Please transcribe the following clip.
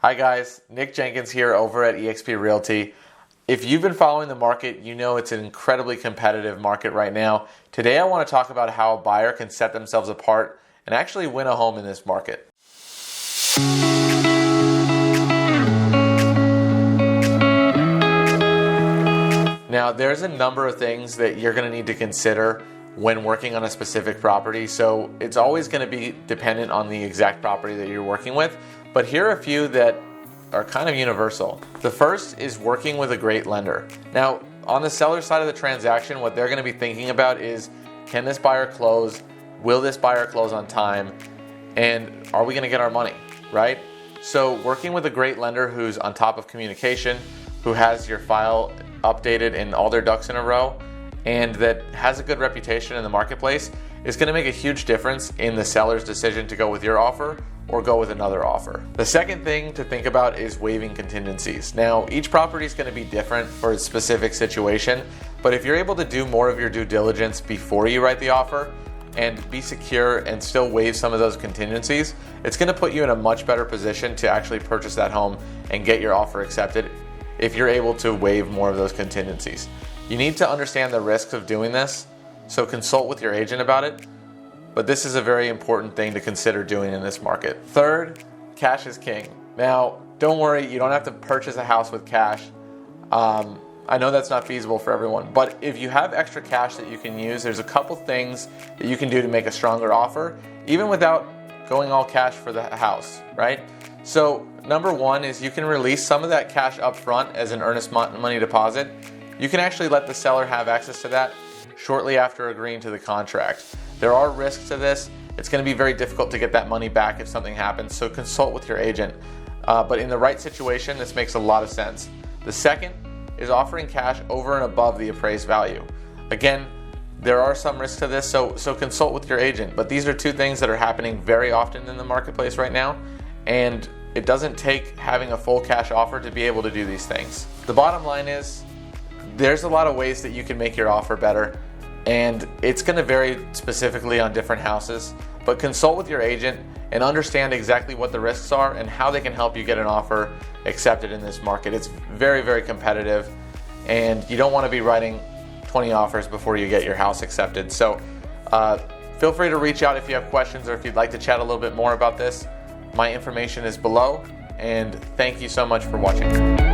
Hi guys, Nick Jenkins here over at eXp Realty. If you've been following the market, you know it's an incredibly competitive market right now. Today I want to talk about how a buyer can set themselves apart and actually win a home in this market. Now, there's a number of things that you're going to need to consider when working on a specific property, so it's always going to be dependent on the exact property that you're working with, but here are a few that are kind of universal. The first is working with a great lender. Now, on the seller side of the transaction, what they're going to be thinking about is, can this buyer close? Will this buyer close on time? And are we going to get our money, right? So working with a great lender who's on top of communication, who has your file updated and all their ducks in a row, and that has a good reputation in the marketplace is going to make a huge difference in the seller's decision to go with your offer or go with another offer. The second thing to think about is waiving contingencies. Now, each property is going to be different for its specific situation, but if you're able to do more of your due diligence before you write the offer and be secure and still waive some of those contingencies, it's going to put you in a much better position to actually purchase that home and get your offer accepted if you're able to waive more of those contingencies. You need to understand the risks of doing this, so consult with your agent about it, but this is a very important thing to consider doing in this market. Third, cash is king. Now, don't worry, you don't have to purchase a house with cash. I know that's not feasible for everyone, but if you have extra cash that you can use, there's a couple things that you can do to make a stronger offer, even without going all cash for the house, right? So number one is you can release some of that cash up front as an earnest money deposit. You can actually let the seller have access to that shortly after agreeing to the contract. There are risks to this. It's going to be very difficult to get that money back if something happens, so consult with your agent. But in the right situation, this makes a lot of sense. The second is offering cash over and above the appraised value. Again, there are some risks to this, so consult with your agent. But these are two things that are happening very often in the marketplace right now, and it doesn't take having a full cash offer to be able to do these things. The bottom line is, there's a lot of ways that you can make your offer better, and it's going to vary specifically on different houses, but consult with your agent and understand exactly what the risks are and how they can help you get an offer accepted in this market. It's very, very competitive, and you don't want to be writing 20 offers before you get your house accepted. So feel free to reach out if you have questions or if you'd like to chat a little bit more about this. My information is below, and thank you so much for watching.